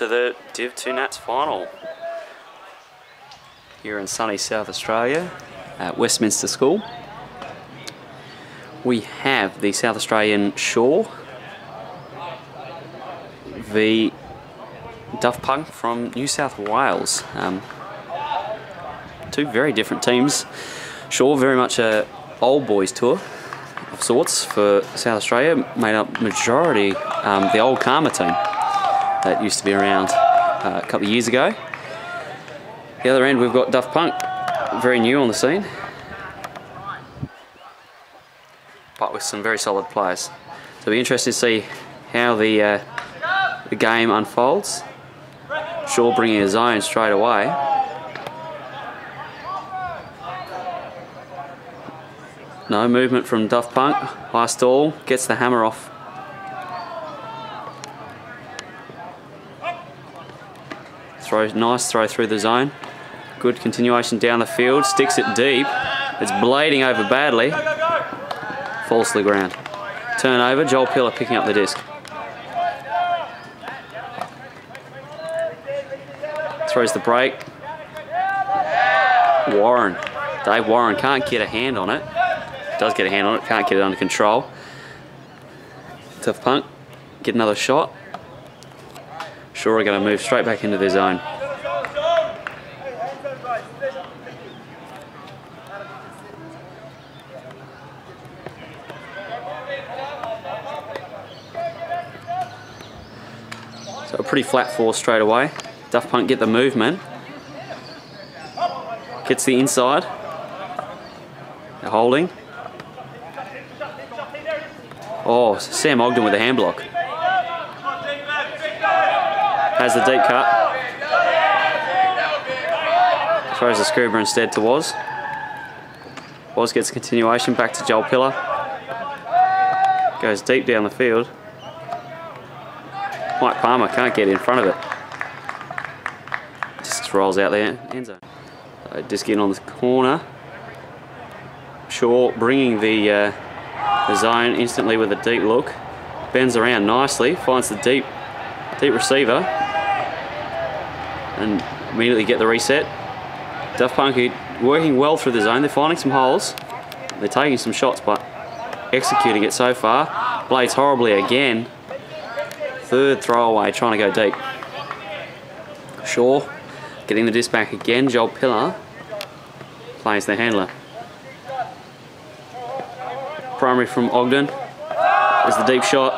to the Div2 Nats final. Here in sunny South Australia at Westminster School. We have the South Australian Shaw v Div2 from New South Wales. Two very different teams. Shaw very much a old boys tour of sorts for South Australia, made up majority the old Karma team that used to be around a couple of years ago. The other end we've got Div2, very new on the scene, but with some very solid players. So it'll be interesting to see how the game unfolds. Shaw bringing his own straight away. No movement from Div2. High stall, gets the hammer off. Nice throw through the zone. Good continuation down the field, sticks it deep. It's blading over badly. Falls to the ground. Turnover, Joel Pillar picking up the disc. Throws the break. Warren. Dave Warren can't get a hand on it. Does get a hand on it, can't get it under control. Div2, get another shot. Shaw are going to move straight back into their zone. So a pretty flat four straight away. Div2 get the movement. Gets the inside. They're holding. Oh, Sam Ogden with a hand block. Has the deep cut. Throws the scuba instead to Woz. Woz gets a continuation back to Joel Pillar. Goes deep down the field. Mike Palmer can't get in front of it. Just rolls out there, end zone. So disc in on the corner. Shaw bringing the zone instantly with a deep look. Bends around nicely, finds the deep receiver, and immediately get the reset. Div2 working well through the zone. They're finding some holes. They're taking some shots, but executing it so far. Blades horribly again. Third throwaway, trying to go deep. Shaw getting the disc back again. Joel Pillar plays the handler. Primary from Ogden. There's the deep shot.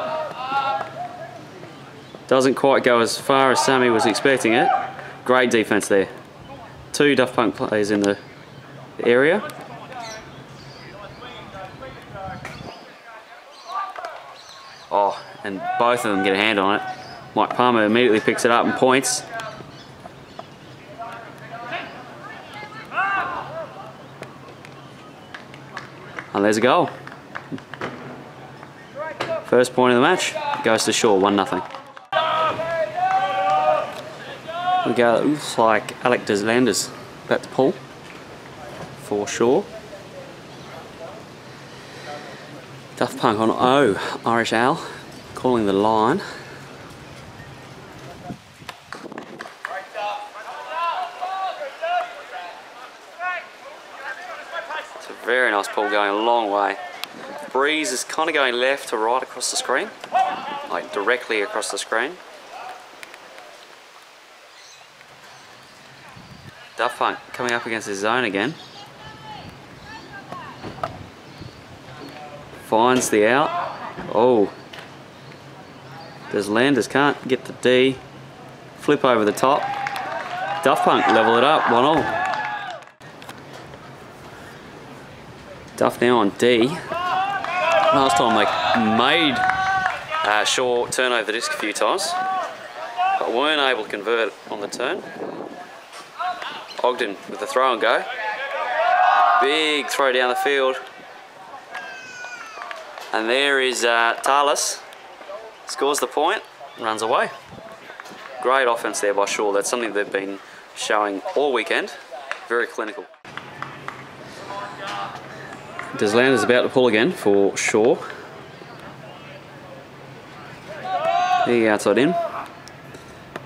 Doesn't quite go as far as Sammy was expecting it. Great defense there. Two Div2 players in the area. Oh, and both of them get a hand on it. Mike Palmer immediately picks it up and points. And there's a goal. First point of the match goes to Shaw, 1-0. We go, it looks like Alec Deslanders about to pull for Shaw. Div2 on O, Irish Al, calling the line. It's a very nice pull going a long way. Breeze is kind of going left to right across the screen, like directly across the screen. Div2 coming up against his zone again. Finds the out. Oh. Deslanders can't get the D. Flip over the top. Div2 level it up, 1-1. Duff now on D. Last time they made Shaw turn over the disc a few times, but weren't able to convert on the turn. Ogden with the throw and go. Big throw down the field. And there is Talis. Scores the point, runs away. Great offense there by Shaw. That's something they've been showing all weekend. Very clinical. Deslanders about to pull again for Shaw. The outside in.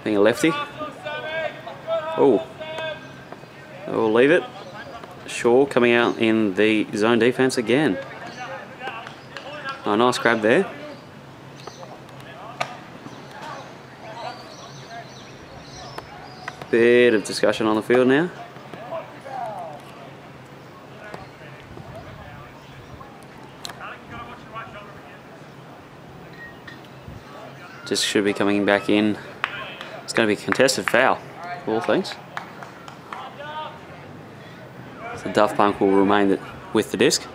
being a lefty. Oh, we'll leave it. Shaw coming out in the zone defense again. Oh, nice grab there. Bit of discussion on the field now. Just should be coming back in. It's going to be a contested foul, of all things. So Duff Punk will remain with the disc.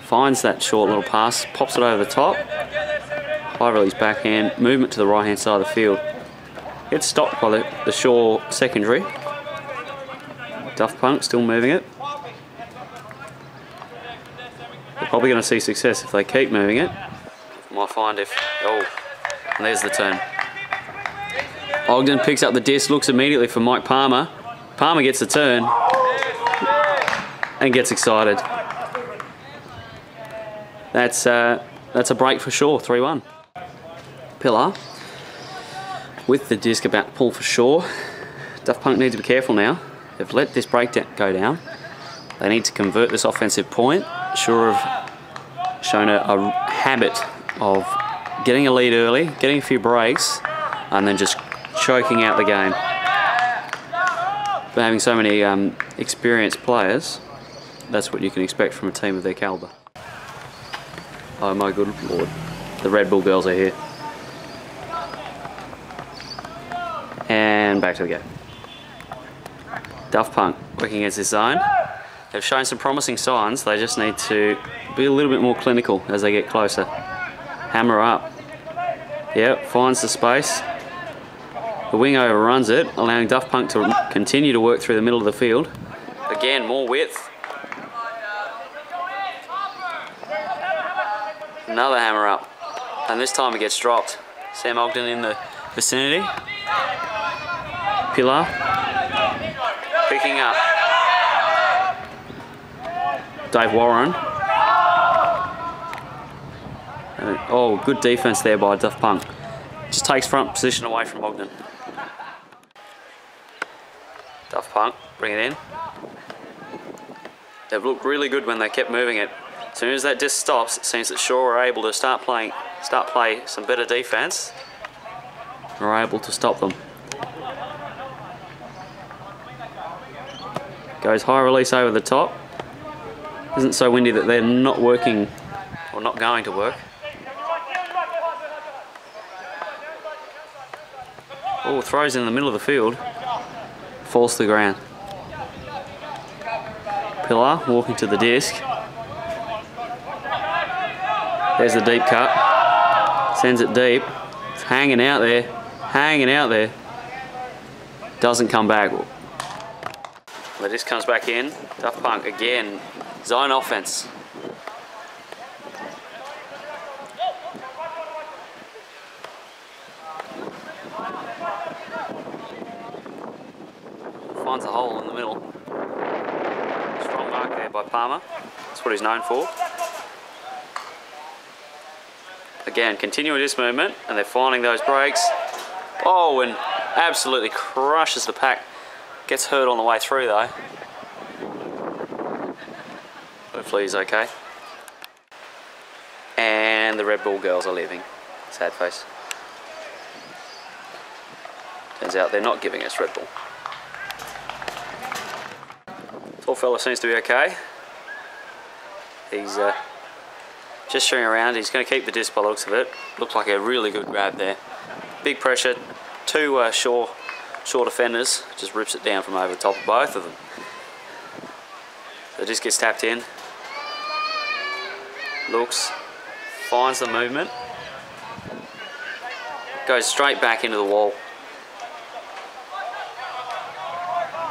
Finds that short little pass, pops it over the top. High release backhand, movement to the right hand side of the field. Gets stopped by the Shaw secondary. Duff Punk still moving it. They're probably going to see success if they keep moving it. Might find if... Oh, and there's the turn. Ogden picks up the disc, looks immediately for Mike Palmer. Palmer gets the turn and gets excited. That's a break for Shaw, 3-1. Pillar with the disc about to pull for Shaw. Duff Punk needs to be careful now. They've let this break go down. They need to convert this offensive point. Shaw have shown a habit of getting a lead early, getting a few breaks, and then just choking out the game. But having so many experienced players, that's what you can expect from a team of their calibre. Oh my good lord, the Red Bull girls are here. And back to the game. Duff Punk working against this zone. They've shown some promising signs, they just need to be a little bit more clinical as they get closer. Hammer up. Yep, finds the space. The wing overruns it, allowing Duff Punk to continue to work through the middle of the field. Again, more width. Another hammer up. And this time it gets dropped. Sam Ogden in the vicinity. Pillar. Picking up. Dave Warren. Oh, good defense there by Duff Punk. Just takes front position away from Ogden. Duff Punk, bring it in. They've looked really good when they kept moving it. As soon as that disc stops, it seems that Shaw are able to start play some better defense. Are able to stop them. Goes high release over the top. Isn't so windy that they're not working or not going to work. Oh, throws in the middle of the field. Falls to the ground. Pillar walking to the disc. There's the deep cut. Sends it deep. It's hanging out there. Hanging out there. Doesn't come back. The disc comes back in. Duff Punk again. Zone offense. Finds a hole in the middle. Strong mark there by Palmer. That's what he's known for. Again, continuing this movement, and they're finding those breaks. Oh, and absolutely crushes the pack. Gets hurt on the way through though. Hopefully he's okay. And the Red Bull girls are leaving. Sad face. Turns out they're not giving us Red Bull. Tall fella seems to be okay. He's gesturing around. He's going to keep the disc by the looks of it. Looked like a really good grab there. Big pressure. Two Shaw defenders. Just rips it down from over the top of both of them. The disc gets tapped in. Looks. Finds the movement. Goes straight back into the wall.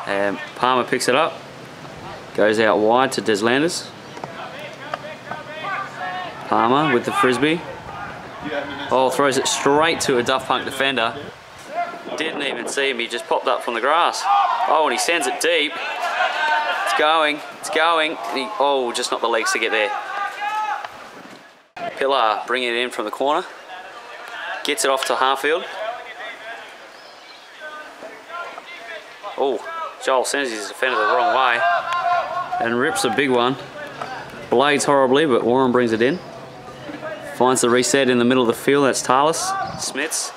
And Palmer picks it up. Goes out wide to Deslanders. Palmer with the frisbee. Oh, throws it straight to a Duff Punk defender. Didn't even see him, he just popped up from the grass. Oh, and he sends it deep. It's going, it's going. Oh, just not the legs to get there. Pillar bringing it in from the corner. Gets it off to Harfield. Oh, Joel sends his defender the wrong way and rips a big one. Blades horribly, but Warren brings it in. Finds the reset in the middle of the field. That's Talis. Smits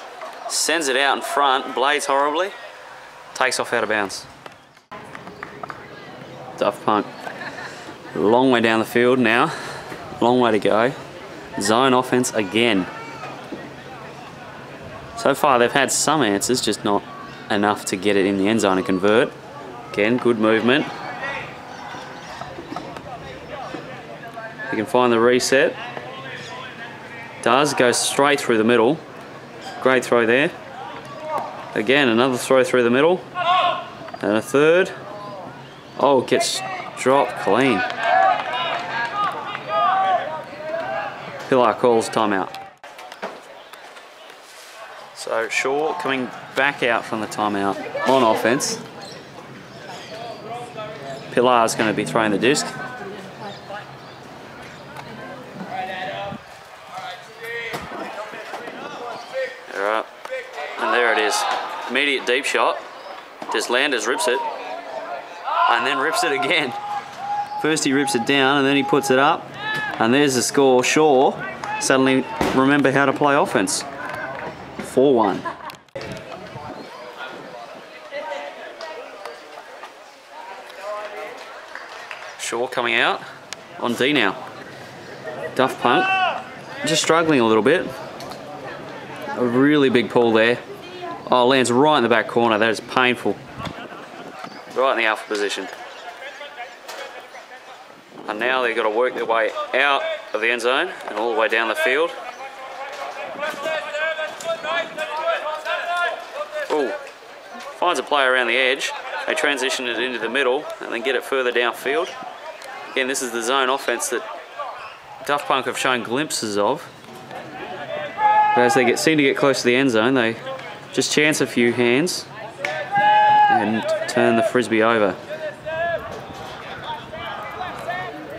sends it out in front. Blades horribly. Takes off out of bounds. Duff Punk. Long way down the field now. Long way to go. Zone offense again. So far they've had some answers, just not enough to get it in the end zone and convert. Again, good movement. He can find the reset. Does, goes straight through the middle. Great throw there. Again, another throw through the middle. And a third. Oh, gets dropped clean. Pilar calls timeout. So Shaw coming back out from the timeout on offense. Pilar's going to be throwing the disc. Alright, and there it is. Immediate deep shot. Just Landers rips it. And then rips it again. First he rips it down and then he puts it up. And there's the score. Shaw suddenly remember how to play offense. 4-1. Shaw coming out on D now. Duff Punk just struggling a little bit. A really big pull there. Oh, lands right in the back corner. That is painful. Right in the alpha position. And now they've got to work their way out of the end zone and all the way down the field. Oh, finds a player around the edge. They transition it into the middle and then get it further downfield. Again, this is the zone offense that Duff Punk have shown glimpses of. But as they seem to get close to the end zone, they just chance a few hands and turn the frisbee over.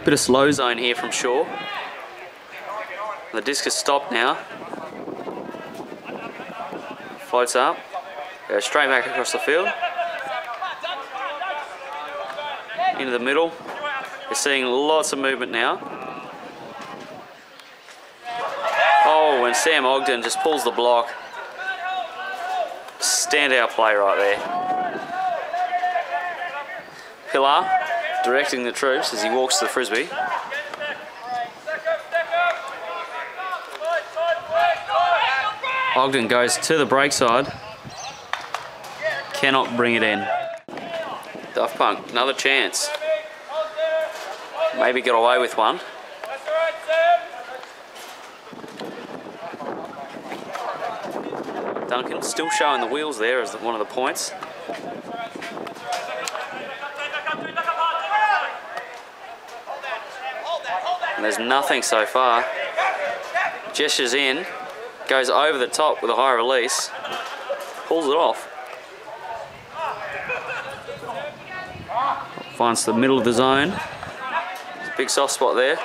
Bit of slow zone here from Shaw. The disc is stopped now. Floats up. Goes straight back across the field. Into the middle. You're seeing lots of movement now. Oh, and Sam Ogden just pulls the block. Standout play right there. Pilar directing the troops as he walks to the frisbee. Ogden goes to the break side. Cannot bring it in. Duff Punk, another chance. Maybe get away with one. Duncan still showing the wheels there as one of the points. And there's nothing so far. Gestures in, goes over the top with a high release, pulls it off. Finds the middle of the zone. There's a big soft spot there.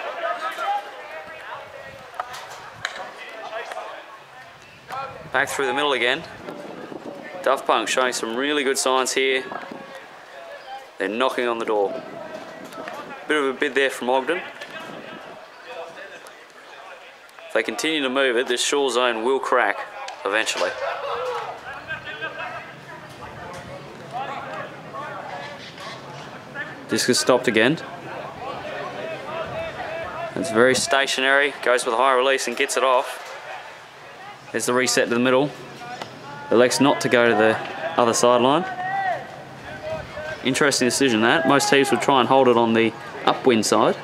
Back through the middle again. Duff Punk showing some really good signs here. They're knocking on the door. Bit of a bid there from Ogden. If they continue to move it, this Shaw zone will crack eventually. Disc is stopped again. It's very stationary, goes with a high release and gets it off. There's the reset to the middle. Elects not to go to the other sideline. Interesting decision that. Most teams would try and hold it on the upwind side.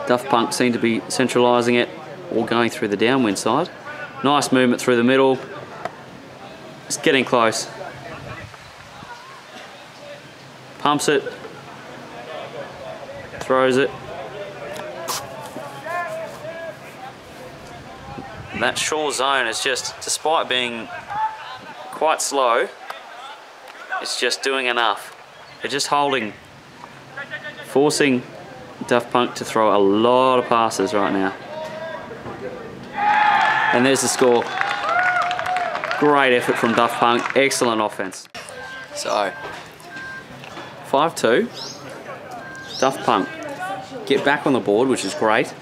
Duff Punk seem to be centralising it or going through the downwind side. Nice movement through the middle. It's getting close. Pumps it. Throws it. That Shaw zone is just, despite being quite slow, it's just doing enough. They're just holding, forcing Duff Punk to throw a lot of passes right now. And there's the score. Great effort from Daft Punk. Excellent offense. So, 5-2. Daft Punk get back on the board, which is great.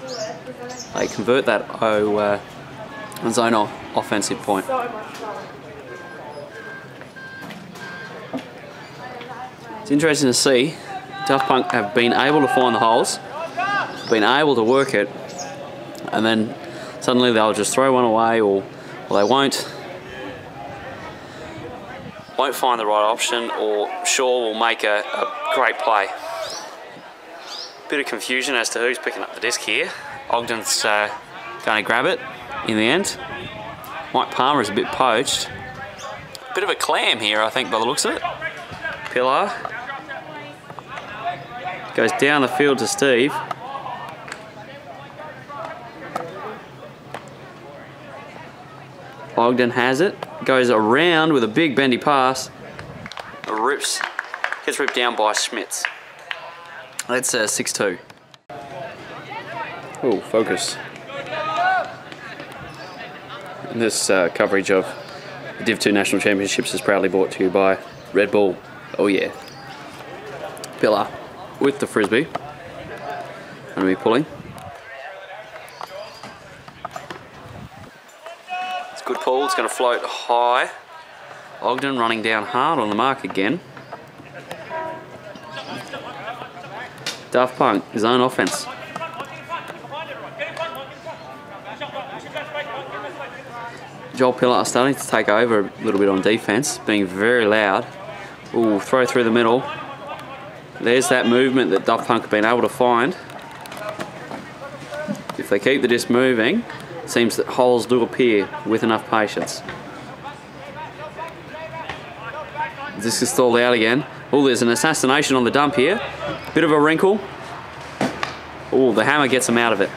They convert that zone offensive point. It's interesting to see Daft Punk have been able to find the holes, been able to work it, and then suddenly they'll just throw one away, or they won't find the right option, or Shaw will make a great play. Bit of confusion as to who's picking up the disc here. Ogden's going to grab it in the end. Mike Palmer is a bit poached. Bit of a clam here, I think, by the looks of it. Pillar goes down the field to Steve. Ogden has it, goes around with a big bendy pass, gets ripped down by Schmitz. That's 6-2. Oh, focus. And this coverage of the Div2 National Championships is proudly brought to you by Red Bull. Oh yeah. Pillar with the frisbee. Going to be pulling. It's a good pull, it's going to float high. Ogden running down hard on the mark again. Daft Punk, his own offense. Joel Pillar starting to take over a little bit on defense, being very loud. Ooh, throw through the middle. There's that movement that Daft Punk have been able to find. If they keep the disc moving, it seems that holes do appear with enough patience. This is stalled out again. Oh, there's an assassination on the dump here. Bit of a wrinkle. Oh, the hammer gets him out of it.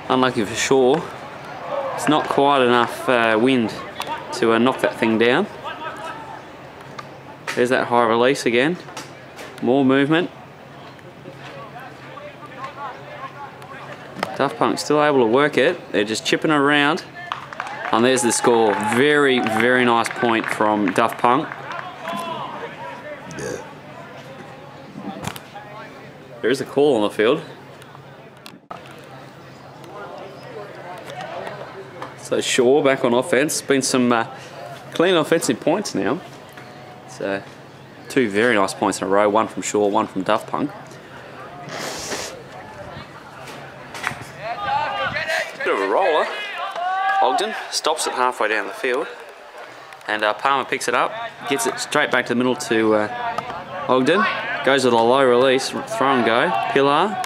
Unlucky for Shaw. It's not quite enough wind to knock that thing down. There's that high release again. More movement. Daft Punk still able to work it. They're just chipping around. And there's the score. Very, very nice point from Daft Punk. There is a call on the field. So Shaw back on offense. Been some clean offensive points now. So two very nice points in a row. One from Shaw, one from Daft Punk. Bit of a roller. Ogden stops it halfway down the field. And Palmer picks it up. Gets it straight back to the middle to Ogden. Goes with a low release, throw and go. Pillar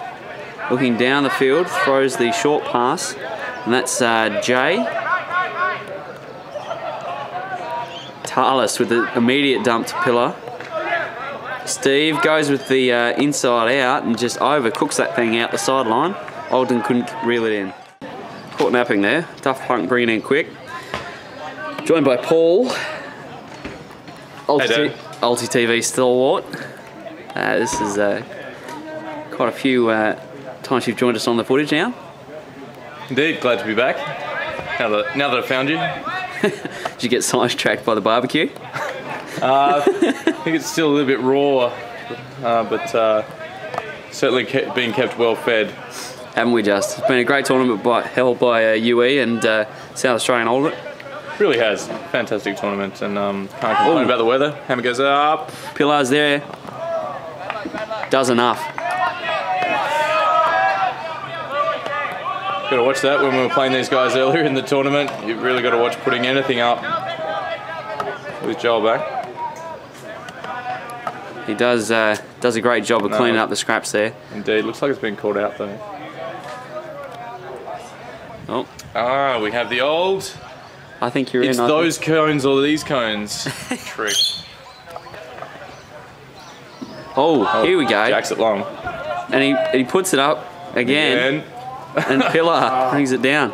looking down the field, throws the short pass, and that's Jay. Talis with the immediate dump to Pillar. Steve goes with the inside out and just overcooks that thing out the sideline. Ogden couldn't reel it in. Caught napping there. Daft Punk bringing in quick. Joined by Paul. ulti.TV stalwart. This is quite a few times you've joined us on the footage now. Indeed, glad to be back. Now that I've found you. Did you get sidetracked by the barbecue? I think it's still a little bit raw, but certainly being kept well fed. Haven't we just? It's been a great tournament held by UE and South Australian Ultimate. Really has. Fantastic tournament, and can't complain about the weather. Hammer goes up. Pillar's there. Does enough. Got to watch that when we were playing these guys earlier in the tournament. You've really got to watch putting anything up with Joel back. He does a great job of cleaning up the scraps there. Indeed. Looks like it's been called out though. Oh. Ah, we have the old. I think you're in. It's those cones or these cones trick. Oh, here we go. Jacks it long. And he puts it up again. And Pillar brings it down.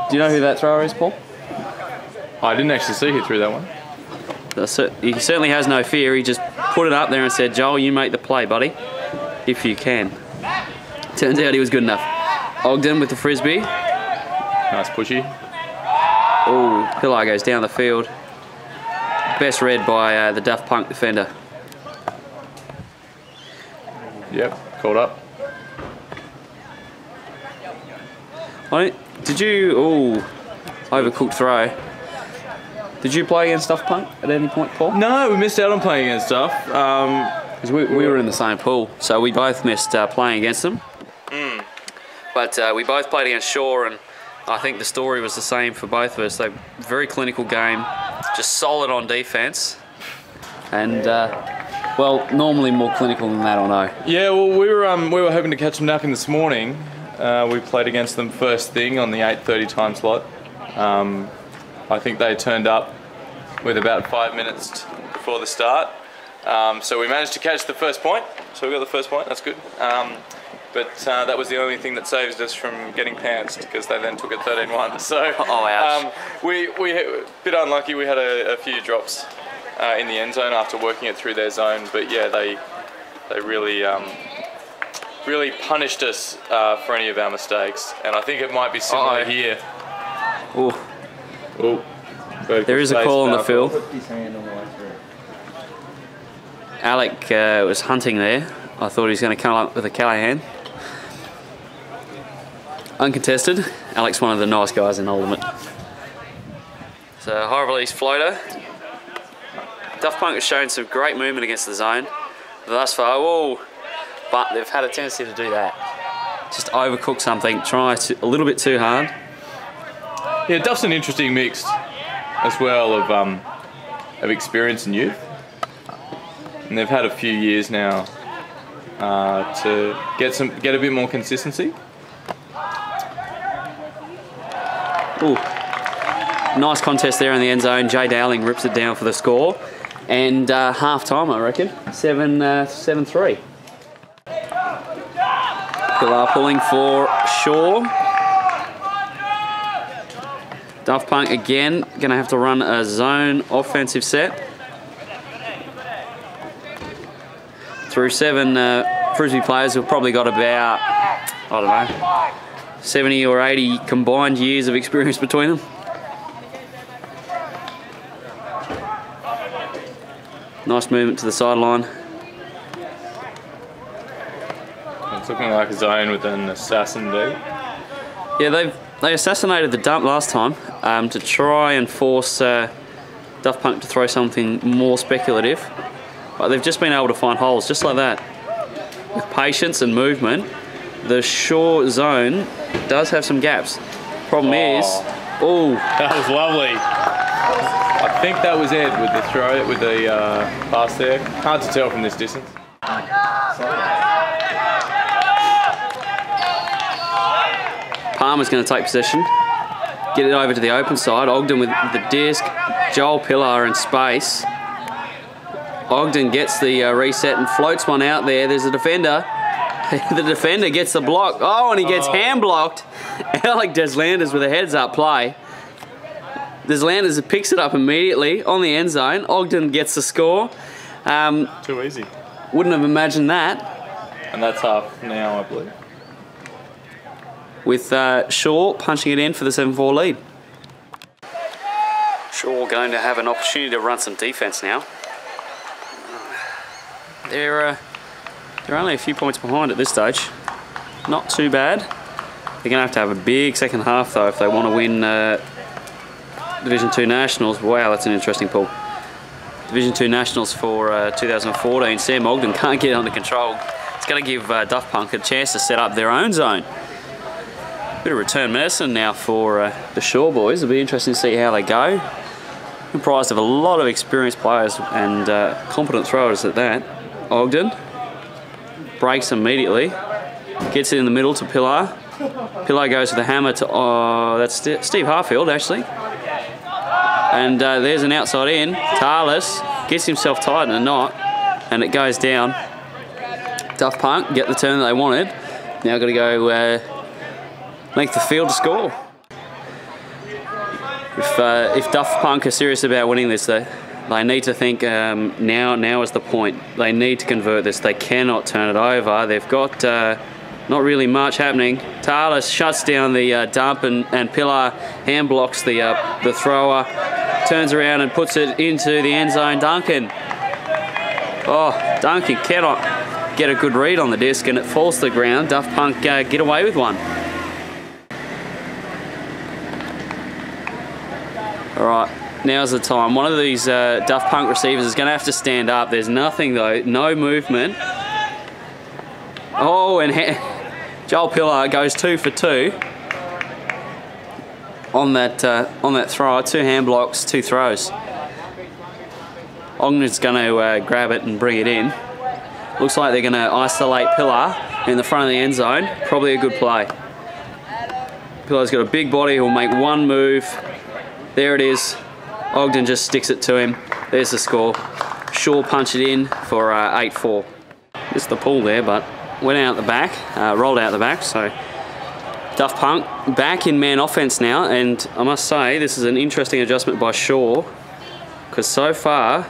Do you know who that thrower is, Paul? I didn't actually see who threw that one. He certainly has no fear. He just put it up there and said, Joel, you make the play, buddy, if you can. Turns out he was good enough. Ogden with the frisbee. Nice pushy. Oh, Pilar goes down the field. Best read by the Daft Punk defender. Yep, caught up. Did you... Oh, overcooked throw. Did you play against Daft Punk at any point, Paul? No, we missed out on playing against stuff. Because we were in the same pool, so we both missed playing against them. But we both played against Shaw, and I think the story was the same for both of us. They very clinical game, just solid on defence, and well, normally more clinical than that, I know. Yeah, well, we were hoping to catch them napping this morning. We played against them first thing on the 8:30 time slot. I think they turned up with about 5 minutes before the start. So we managed to catch the first point. So we got the first point, that's good. But that was the only thing that saved us from getting pantsed, because they then took it 13-1. So we a bit unlucky. We had a few drops in the end zone after working it through their zone. But yeah, they really really punished us for any of our mistakes. And I think it might be similar here. Oh, there is a call on the field. Alec was hunting there. I thought he was going to come up with a Callahan. Uncontested. Alec's one of the nice guys in Ultimate. So high release floater. Daft Punk has shown some great movement against the zone thus far. Whoa. But they've had a tendency to do that. Just overcook something, try a little bit too hard. Yeah, Duff's an interesting mix as well of experience and youth. And they've had a few years now to get a bit more consistency. Ooh. Nice contest there in the end zone. Jay Dowling rips it down for the score. And half time, I reckon. 7-3. Pilar pulling for Shaw. Daft Punk again, going to have to run a zone offensive set. Through 7 Frisbee players who've probably got about, I don't know, 70 or 80 combined years of experience between them. Nice movement to the sideline. It's looking like a zone with an assassin there. Yeah, they assassinated the dump last time to try and force Daft Punk to throw something more speculative. But they've just been able to find holes just like that. With patience and movement, the Shaw zone does have some gaps. Problem is, oh, that was lovely. I think that was Ed with the throw, with the pass there. Hard to tell from this distance. Palmer's going to take possession, get it over to the open side. Ogden with the disc, Joel Pilar in space. Ogden gets the reset and floats one out there. There's a defender. The defender gets the block. Oh, and he gets hand blocked. Alec Deslanders with a heads up play. Deslanders picks it up immediately on the end zone. Ogden gets the score. Too easy. Wouldn't have imagined that. And that's half now, I believe. With Shaw punching it in for the 7-4 lead. Shaw going to have an opportunity to run some defence now. They're only a few points behind at this stage. Not too bad. They're going to have a big second half though if they want to win Division 2 Nationals. Wow, that's an interesting pool. Division 2 Nationals for 2014. Sam Ogden can't get it under control. It's going to give Daft Punk a chance to set up their own zone. Bit of return medicine now for the Shaw boys. It'll be interesting to see how they go. Comprised of a lot of experienced players and competent throwers at that. Ogden breaks immediately, gets it in the middle to Pilar. Pilar goes with the hammer to, that's Steve Harfield actually. And there's an outside in. Tarlis gets himself tied in a knot and it goes down. Daft Punk get the turn that they wanted. Now got to go make the field to score. If Daft Punk are serious about winning this, they need to think now is the point. They need to convert this. They cannot turn it over. They've got not really much happening. Talis shuts down the dump, and Pillar hand blocks the thrower, turns around and puts it into the end zone. Duncan. Oh, Duncan cannot get a good read on the disc, and it falls to the ground. Daft Punk get away with one. All right, now's the time. One of these Daft Punk receivers is going to have to stand up. There's nothing though, no movement. Oh, and Joel Pillar goes 2 for 2 on that throw. 2 hand blocks, 2 throws. Ogden's going to grab it and bring it in. Looks like they're going to isolate Pillar in the front of the end zone. Probably a good play. Pillar's got a big body. He'll make one move. There it is. Ogden just sticks it to him. There's the score. Shaw punched it in for 8-4. Missed the pull there, but went out the back, rolled out the back. So Daft Punk back in man offense now, and I must say this is an interesting adjustment by Shaw, because so far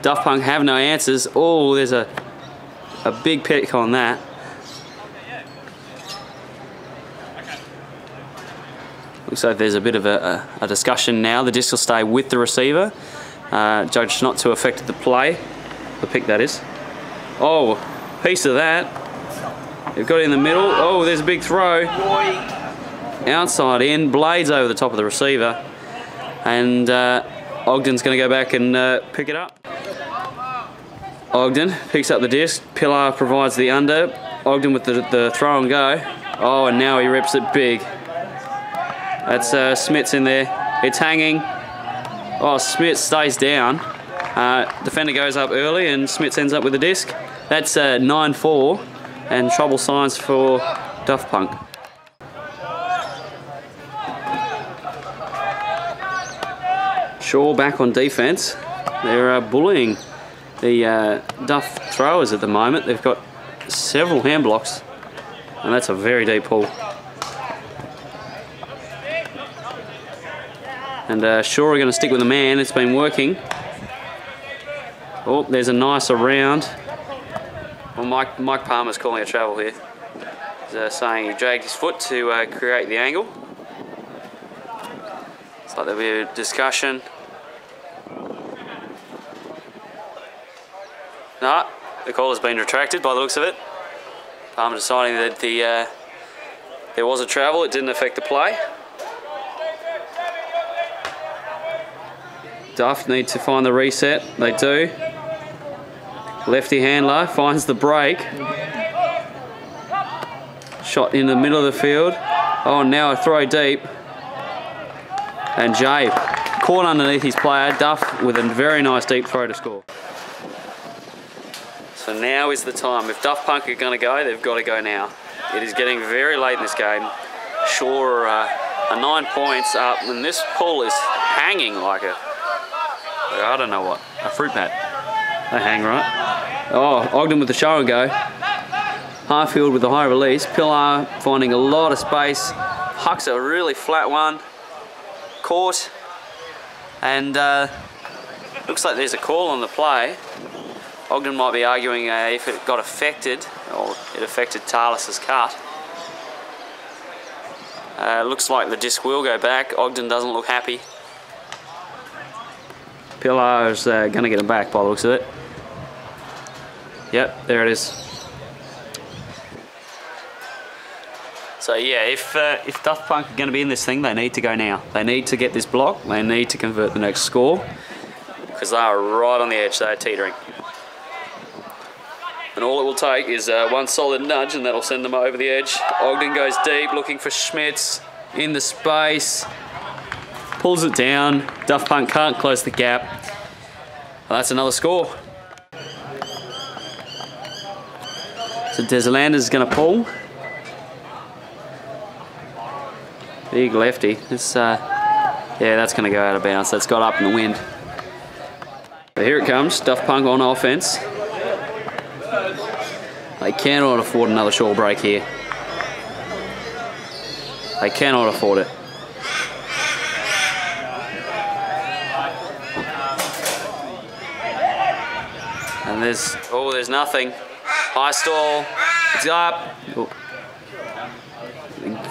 Daft Punk have no answers. Oh, there's a big pick on that. Looks like there's a bit of a discussion now. The disc will stay with the receiver. Judged not to affect the play. The pick, that is. Oh, piece of that. They've got it in the middle. Oh, there's a big throw. Outside in, blades over the top of the receiver. And Ogden's going to go back and pick it up. Ogden picks up the disc. Pillar provides the under. Ogden with the throw and go. Oh, and now he rips it big. That's Smits in there. It's hanging. Oh, Smits stays down. Defender goes up early and Smits ends up with the disc. That's 9-4 and trouble signs for Daft Punk. Shaw back on defense. They're bullying the Duff throwers at the moment. They've got several hand blocks, and that's a very deep pull. And Shaw are going to stick with the man. It's been working. Oh, there's a nice around. Well, Mike Palmer's calling a travel here. He's saying he dragged his foot to create the angle. It's like there'll be a discussion. No, the call has been retracted by the looks of it. Palmer deciding that there was a travel. It didn't affect the play. Duff need to find the reset. They do. Lefty handler finds the break. Shot in the middle of the field. Oh, now a throw deep. And Jay caught underneath his player. Duff with a very nice deep throw to score. So now is the time. If Daft Punk are going to go, they've got to go now. It is getting very late in this game. Sure, 9 points up, and this pull is hanging like I don't know what, a fruit bat. They hang, right? Oh, Ogden with the show and go. Harfield with the high release. Pillar finding a lot of space. Hucks a really flat one. Caught. And looks like there's a call on the play. Ogden might be arguing if it got affected, or it affected Talis's cut. Looks like the disc will go back. Ogden doesn't look happy. Pillar is going to get it back by the looks of it. Yep, there it is. So yeah, if Daft Punk are going to be in this thing, they need to go now. They need to get this block. They need to convert the next score, because they are right on the edge. They are teetering. And all it will take is one solid nudge, and that'll send them over the edge. Ogden goes deep, looking for Schmitz in the space. Pulls it down. Daft Punk can't close the gap. Well, that's another score. So Desalander's going to pull. Big lefty. It's, yeah, that's going to go out of bounds. That's got up in the wind. So here it comes. Daft Punk on offense. They cannot afford another short break here. They cannot afford it. And there's nothing. High stall. It's up. Oh,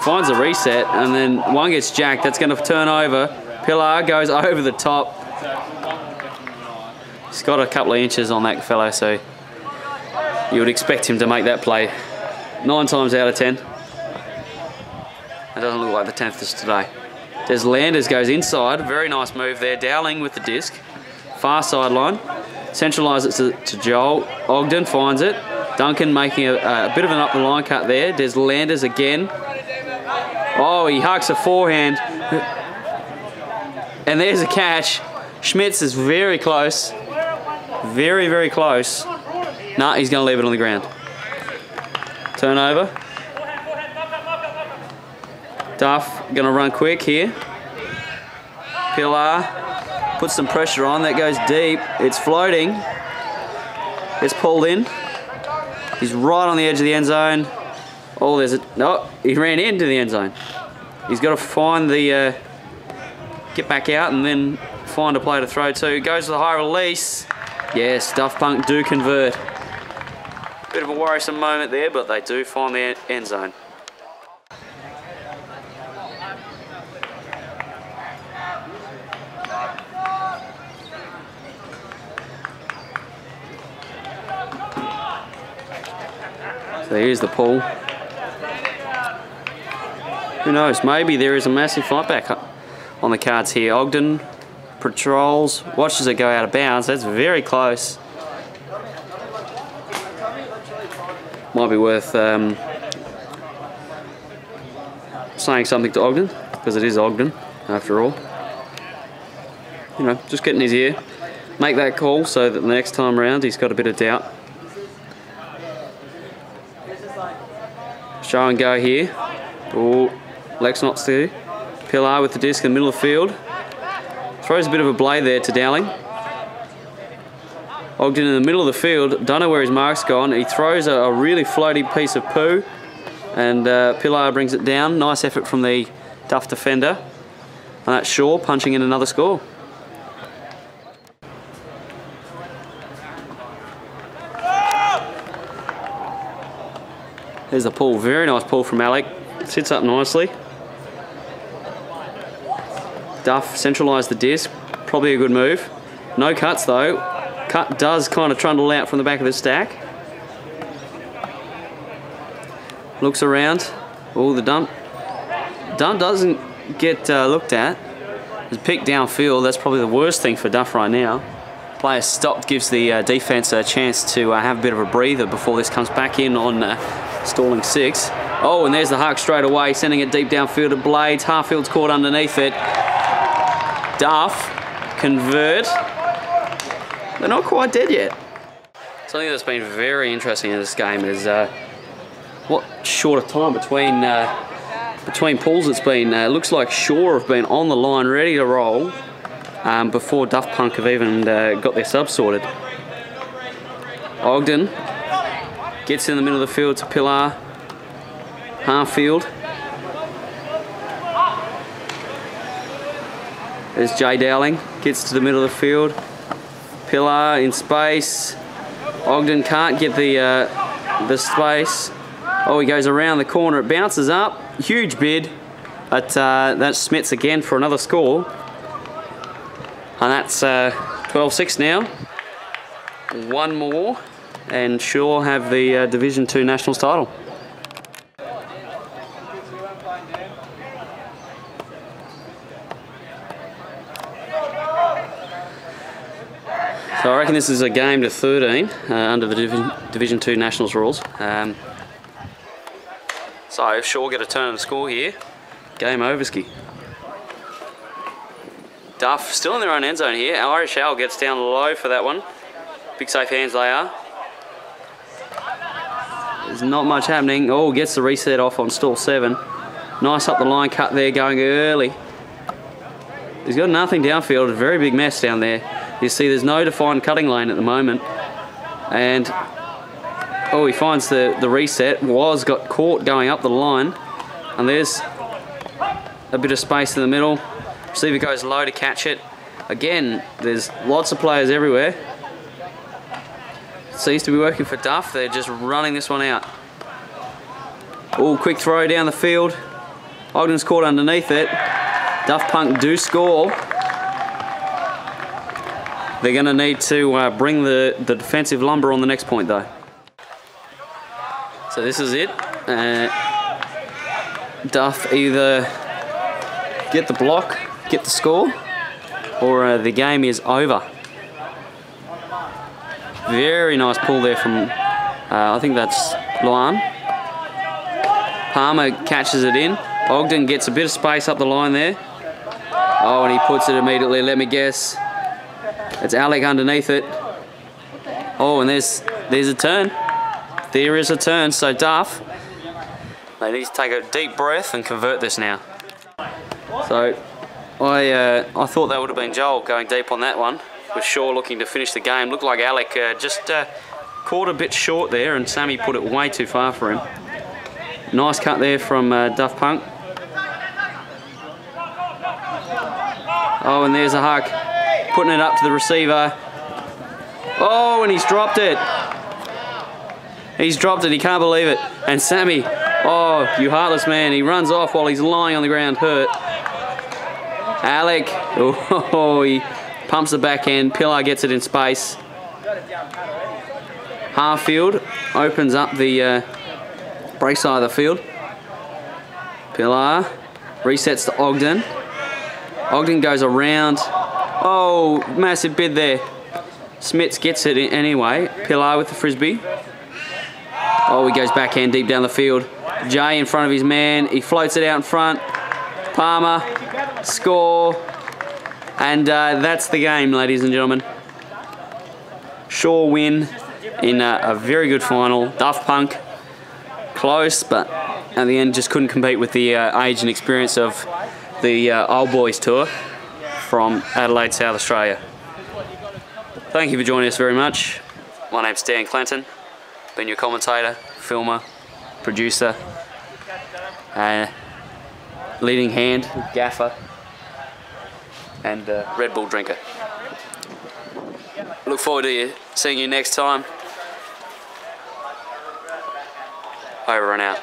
finds the reset, and then one gets jacked. That's going to turn over. Pilar goes over the top. He's got a couple of inches on that fellow, so you would expect him to make that play 9 times out of 10. It doesn't look like the 10th is today. Des Landers goes inside. Very nice move there. Dowling with the disc. Far sideline. Centralises it to Joel. Ogden finds it. Duncan making a bit of an up the line cut there. Des Landers again. Oh, he hucks a forehand. And there's a catch. Schmitz is very close. Very, very close. Nah, he's going to leave it on the ground. Turnover. Duff going to run quick here. Pilar puts some pressure on. That goes deep. It's floating. It's pulled in. He's right on the edge of the end zone. Oh, there's a... No, he ran into the end zone. He's got to find the... get back out and then find a play to throw to. Goes to the high release. Yes, Duff Punk do convert. Bit of a worrisome moment there, but they do find the end zone. So here's the pull. Who knows, maybe there is a massive fight back on the cards here. Ogden patrols, watches it go out of bounds. That's very close. Might be worth saying something to Ogden, because it is Ogden after all. You know, just getting his ear. Make that call so that the next time around he's got a bit of doubt. Show and go here. Oh, Lex not to. Pilar with the disc in the middle of the field. Throws a bit of a blade there to Dowling. Ogden in the middle of the field. Don't know where his mark's gone. He throws a really floaty piece of poo. And Pilar brings it down. Nice effort from the Duff defender. And that's Shaw punching in another score. There's a pull, very nice pull from Alec. Sits up nicely. Duff centralised the disc, probably a good move. No cuts though. Cut does kind of trundle out from the back of the stack. Looks around. Oh, the dump. Dump doesn't get looked at. It's picked downfield. That's probably the worst thing for Duff right now. Player stopped, gives the defence a chance to have a bit of a breather before this comes back in on stalling 6. Oh, and there's the huck straight away, sending it deep downfield to Blades. Harfield's caught underneath it. Duff, convert. They're not quite dead yet. Something that's been very interesting in this game is what short time between pulls it's been. Looks like Shaw have been on the line, ready to roll, before Duff Punk have even got their subs sorted. Ogden gets in the middle of the field to Pilar. Harfield. There's Jay Dowling. Gets to the middle of the field. Pilar in space. Ogden can't get the space. Oh, he goes around the corner. It bounces up. Huge bid. But that's Smits again for another score. And that's 12-6 now. One more. And Shaw have the Division 2 Nationals title. So I reckon this is a game to 13 under the Division 2 Nationals rules. So if Shaw get a turn of the score here, game over ski. Duff still in their own end zone here. Irish Owl gets down low for that one. Big safe hands they are. There's not much happening. Oh, gets the reset off on stall 7. Nice up the line cut there, going early. He's got nothing downfield. A very big mess down there. You see there's no defined cutting lane at the moment. And oh, he finds the reset. Got caught going up the line. And there's a bit of space in the middle. Receiver goes low to catch it. Again, there's lots of players everywhere. Seems to be working for Duff. They're just running this one out. Oh, quick throw down the field. Ogden's caught underneath it. Duff Punk do score. They're going to need to bring the defensive lumber on the next point though. So this is it. Duff either get the block, get the score, or the game is over. Very nice pull there from, I think that's Luan. Palmer catches it in. Ogden gets a bit of space up the line there. Oh, and he puts it immediately. Let me guess. It's Alec underneath it. Oh, and there's a turn. There is a turn. So Duff, they need to take a deep breath and convert this now. So I thought that would have been Joel going deep on that one, with Shaw looking to finish the game. Looked like Alec just caught a bit short there, and Sammy put it way too far for him. Nice cut there from Duff Punk. Oh, and there's a huck. Putting it up to the receiver. Oh, and he's dropped it. He's dropped it, he can't believe it. And Sammy, oh, you heartless man, he runs off while he's lying on the ground hurt. Alec, oh, he pumps the backhand. Pillar gets it in space. Harfield opens up the break side of the field. Pillar resets to Ogden. Ogden goes around. Oh, massive bid there. Smits gets it anyway. Pillar with the frisbee. Oh, he goes backhand deep down the field. Jay in front of his man. He floats it out in front. Palmer, score. And that's the game, ladies and gentlemen. Shaw win in a very good final. Duff Punk, close, but at the end just couldn't compete with the age and experience of the Old Boys Tour from Adelaide, South Australia. Thank you for joining us very much. My name's Dan Clanton. Been your commentator, filmer, producer, leading hand, gaffer, and Red Bull drinker. Look forward to seeing you next time. Over and out.